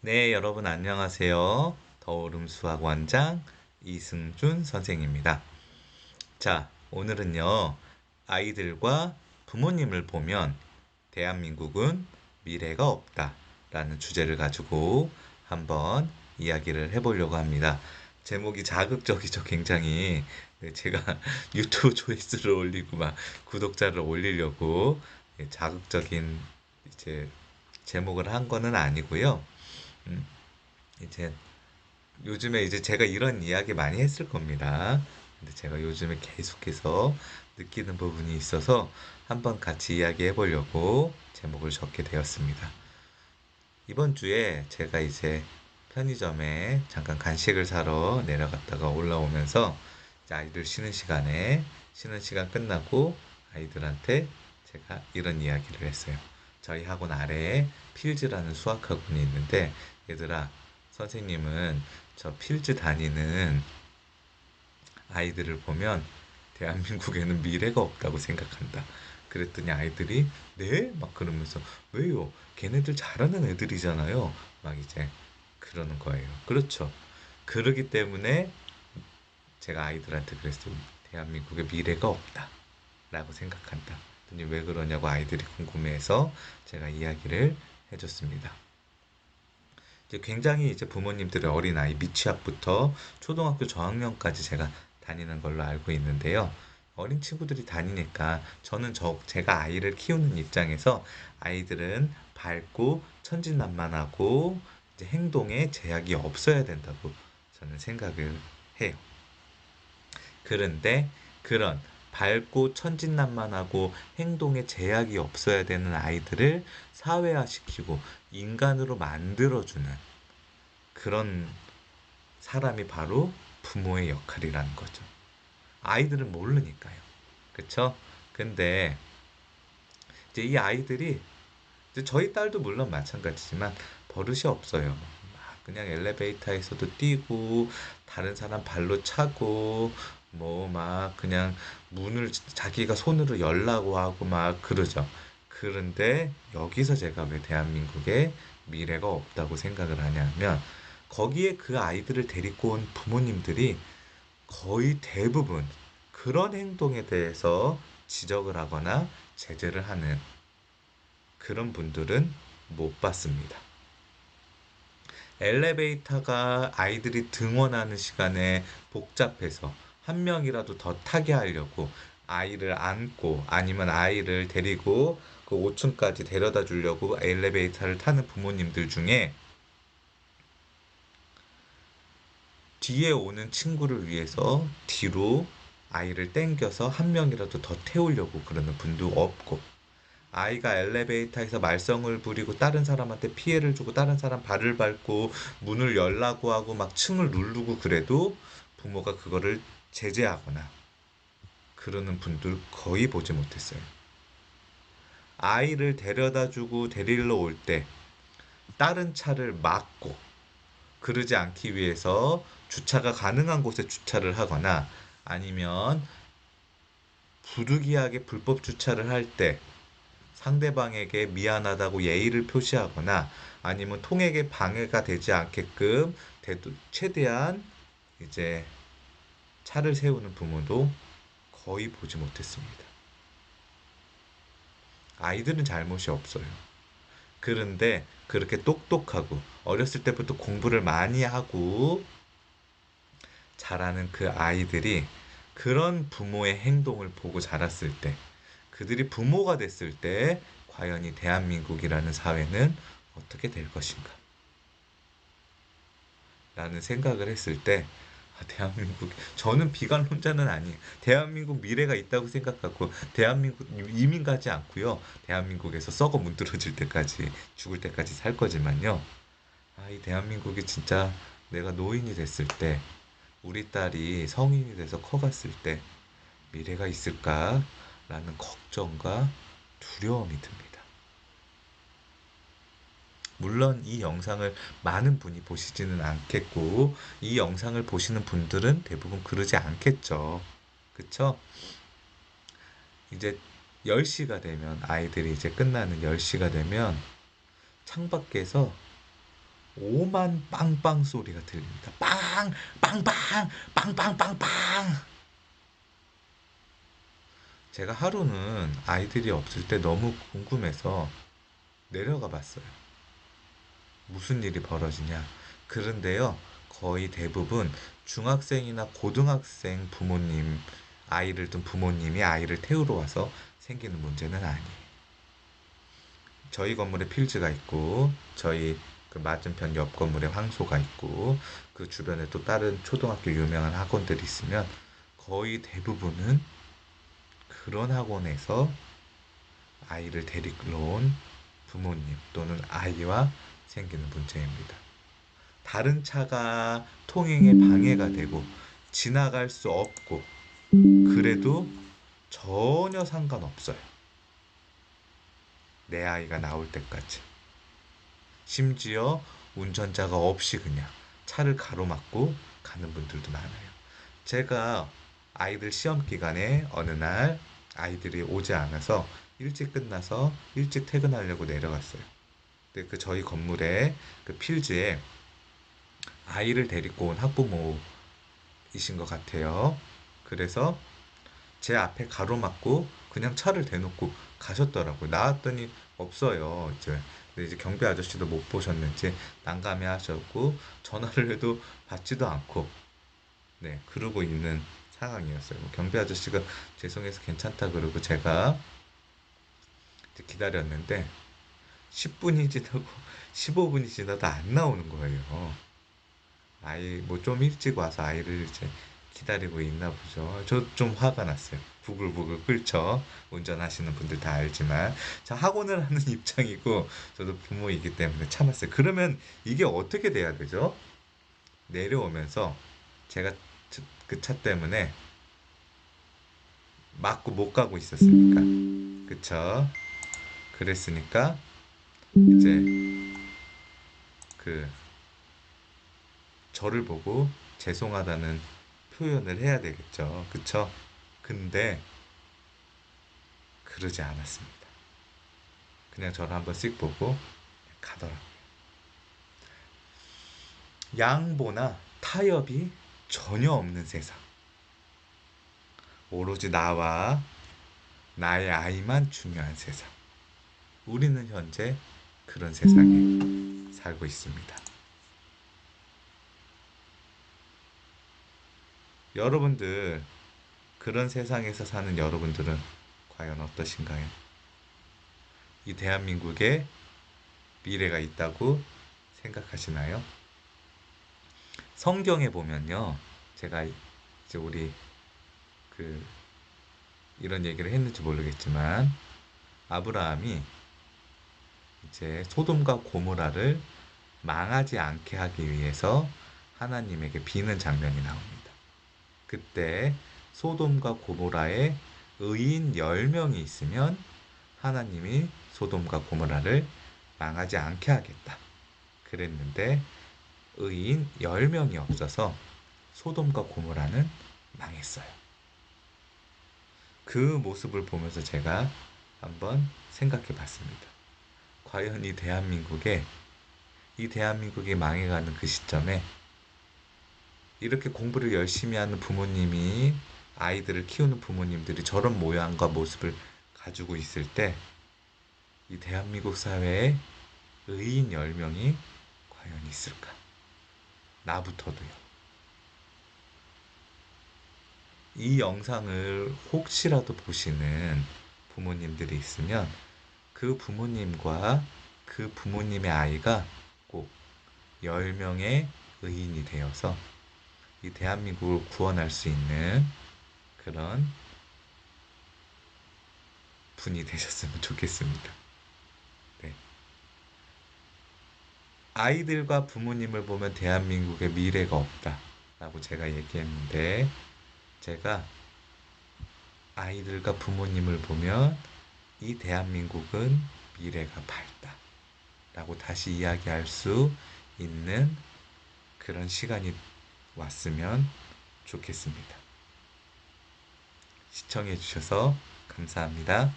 네, 여러분 안녕하세요. 더오름 수학 원장 이승준 선생입니다. 자, 오늘은요, 아이들과 부모님을 보면 대한민국은 미래가 없다 라는 주제를 가지고 한번 이야기를 해보려고 합니다. 제목이 자극적이죠, 굉장히. 네, 제가 유튜브 조회수를 올리고 막 구독자를 올리려고 자극적인 이제 제목을 한 거는 아니고요. 음, 이제 요즘에 이제 제가 이런 이야기 많이 했을 겁니다. 근데 제가 요즘에 계속해서 느끼는 부분이 있어서 한번 같이 이야기해 보려고 제목을 적게 되었습니다. 이번 주에 제가 이제 편의점에 잠깐 간식을 사러 내려갔다가 올라오면서 이제 아이들 쉬는 시간 끝나고 아이들한테 제가 이런 이야기를 했어요. 저희 학원 아래에 필즈라는 수학 학원이 있는데 얘들아, 선생님은 저 필즈 다니는 아이들을 보면 대한민국에는 미래가 없다고 생각한다. 그랬더니 아이들이 네? 막 그러면서 왜요? 걔네들 잘하는 애들이잖아요. 막 이제 그러는 거예요. 그렇죠. 그러기 때문에 제가 아이들한테 그랬어요. 대한민국에 미래가 없다. 라고 생각한다. 그랬더니 왜 그러냐고 아이들이 궁금해해서 제가 이야기를 해줬습니다. 이제 굉장히 이제 부모님들의 어린아이 미취학부터 초등학교 저학년까지 제가 다니는 걸로 알고 있는데요. 어린 친구들이 다니니까 저는 제가 아이를 키우는 입장에서 아이들은 밝고 천진난만하고 이제 행동에 제약이 없어야 된다고 저는 생각을 해요. 그런데 그런 밝고 천진난만하고 행동에 제약이 없어야 되는 아이들을 사회화시키고 인간으로 만들어주는 그런 사람이 바로 부모의 역할이라는 거죠. 아이들은 모르니까요. 그쵸? 근데 이제 이 아이들이 이제 저희 딸도 물론 마찬가지지만 버릇이 없어요. 막 그냥 엘리베이터에서도 뛰고 다른 사람 발로 차고 뭐 막 그냥 문을 자기가 손으로 열라고 하고 막 그러죠. 그런데 여기서 제가 왜 대한민국에 미래가 없다고 생각을 하냐면 거기에 그 아이들을 데리고 온 부모님들이 거의 대부분 그런 행동에 대해서 지적을 하거나 제재를 하는 그런 분들은 못 봤습니다. 엘리베이터가 아이들이 등원하는 시간에 복잡해서 한 명이라도 더 타게 하려고 아이를 안고 아니면 아이를 데리고 그 5층까지 데려다 주려고 엘리베이터를 타는 부모님들 중에 뒤에 오는 친구를 위해서 뒤로 아이를 땡겨서 한 명이라도 더 태우려고 그러는 분도 없고 아이가 엘리베이터에서 말썽을 부리고 다른 사람한테 피해를 주고 다른 사람 발을 밟고 문을 열라고 하고 막 층을 누르고 그래도 부모가 그거를 제재하거나 그러는 분들 거의 보지 못했어요. 아이를 데려다 주고 데리러 올 때 다른 차를 막고 그러지 않기 위해서 주차가 가능한 곳에 주차를 하거나 아니면 부득이하게 불법 주차를 할 때 상대방에게 미안하다고 예의를 표시하거나 아니면 통행에 방해가 되지 않게끔 최대한 이제 차를 세우는 부모도 거의 보지 못했습니다. 아이들은 잘못이 없어요. 그런데 그렇게 똑똑하고 어렸을 때부터 공부를 많이 하고 자라는 그 아이들이 그런 부모의 행동을 보고 자랐을 때 그들이 부모가 됐을 때 과연 이 대한민국이라는 사회는 어떻게 될 것인가? 라는 생각을 했을 때 대한민국 저는 비관론자는 아니에요. 대한민국 미래가 있다고 생각하고 대한민국 이민 가지 않고요. 대한민국에서 썩어 문드러질 때까지 죽을 때까지 살 거지만요. 이 대한민국이 진짜 내가 노인이 됐을 때 우리 딸이 성인이 돼서 커갔을 때 미래가 있을까라는 걱정과 두려움이 듭니다. 물론 이 영상을 많은 분이 보시지는 않겠고, 이 영상을 보시는 분들은 대부분 그러지 않겠죠. 그쵸? 이제 10시가 되면, 아이들이 이제 끝나는 10시가 되면 창밖에서 오만 빵빵 소리가 들립니다. 빵! 빵빵! 빵빵빵빵! 제가 하루는 아이들이 없을 때 너무 궁금해서 내려가 봤어요. 무슨 일이 벌어지냐. 그런데요, 거의 대부분 중학생이나 고등학생 부모님, 아이를 둔 부모님이 아이를 태우러 와서 생기는 문제는 아니에요. 저희 건물에 필즈가 있고, 저희 그 맞은편 옆 건물에 황소가 있고, 그 주변에 또 다른 초등학교 유명한 학원들이 있으면 거의 대부분은 그런 학원에서 아이를 데리러 온 부모님 또는 아이와 생기는 문제입니다. 다른 차가 통행에 방해가 되고 지나갈 수 없고 그래도 전혀 상관없어요. 내 아이가 나올 때까지. 심지어 운전자가 없이 그냥 차를 가로막고 가는 분들도 많아요. 제가 아이들 시험 기간에 어느 날 아이들이 오지 않아서 일찍 끝나서 일찍 퇴근하려고 내려갔어요. 근데 그 저희 건물에 그 필지에 아이를 데리고 온 학부모이신 것 같아요. 그래서 제 앞에 가로막고 그냥 차를 대놓고 가셨더라고요. 나왔더니 없어요. 근데 이제 경비 아저씨도 못 보셨는지 난감해 하셨고 전화를 해도 받지도 않고 네, 그러고 있는 상황이었어요. 경비 아저씨가 죄송해서 괜찮다 그러고 제가 이제 기다렸는데 10분이 지나고 15분이 지나도 안 나오는 거예요. 아이 뭐 좀 일찍 와서 아이를 이제 기다리고 있나 보죠. 저 좀 화가 났어요. 부글부글 끓죠. 운전하시는 분들 다 알지만 자 학원을 하는 입장이고 저도 부모이기 때문에 참았어요. 그러면 이게 어떻게 돼야 되죠? 내려오면서 제가 그 차 때문에 맞고 못 가고 있었으니까 그쵸? 그랬으니까 이제 그 저를 보고 죄송하다는 표현을 해야 되겠죠. 그쵸? 근데 그러지 않았습니다. 그냥 저를 한번 씩 보고 가더라고요. 양보나 타협이 전혀 없는 세상. 오로지 나와 나의 아이만 중요한 세상. 우리는 현재 그런 세상에 살고 있습니다. 여러분들, 그런 세상에서 사는 여러분들은 과연 어떠신가요? 이 대한민국에 미래가 있다고 생각하시나요? 성경에 보면요. 제가 이제 우리 그 이런 얘기를 했는지 모르겠지만 아브라함이 이제 소돔과 고모라를 망하지 않게 하기 위해서 하나님에게 비는 장면이 나옵니다. 그때 소돔과 고모라에 의인 10명이 있으면 하나님이 소돔과 고모라를 망하지 않게 하겠다. 그랬는데 의인 10명이 없어서 소돔과 고모라는 망했어요. 그 모습을 보면서 제가 한번 생각해 봤습니다. 과연 이 대한민국이 망해가는 그 시점에 이렇게 공부를 열심히 하는 부모님이 아이들을 키우는 부모님들이 저런 모양과 모습을 가지고 있을 때 이 대한민국 사회에 의인 10명이 과연 있을까? 나부터도요. 이 영상을 혹시라도 보시는 부모님들이 있으면 그 부모님과 그 부모님의 아이가 꼭 10명의 의인이 되어서 이 대한민국을 구원할 수 있는 그런 분이 되셨으면 좋겠습니다. 네. 아이들과 부모님을 보면 대한민국에 미래가 없다라고 제가 얘기했는데 제가 아이들과 부모님을 보면 이 대한민국은 미래가 밝다라고 다시 이야기할 수 있는 그런 시간이 왔으면 좋겠습니다. 시청해 주셔서 감사합니다.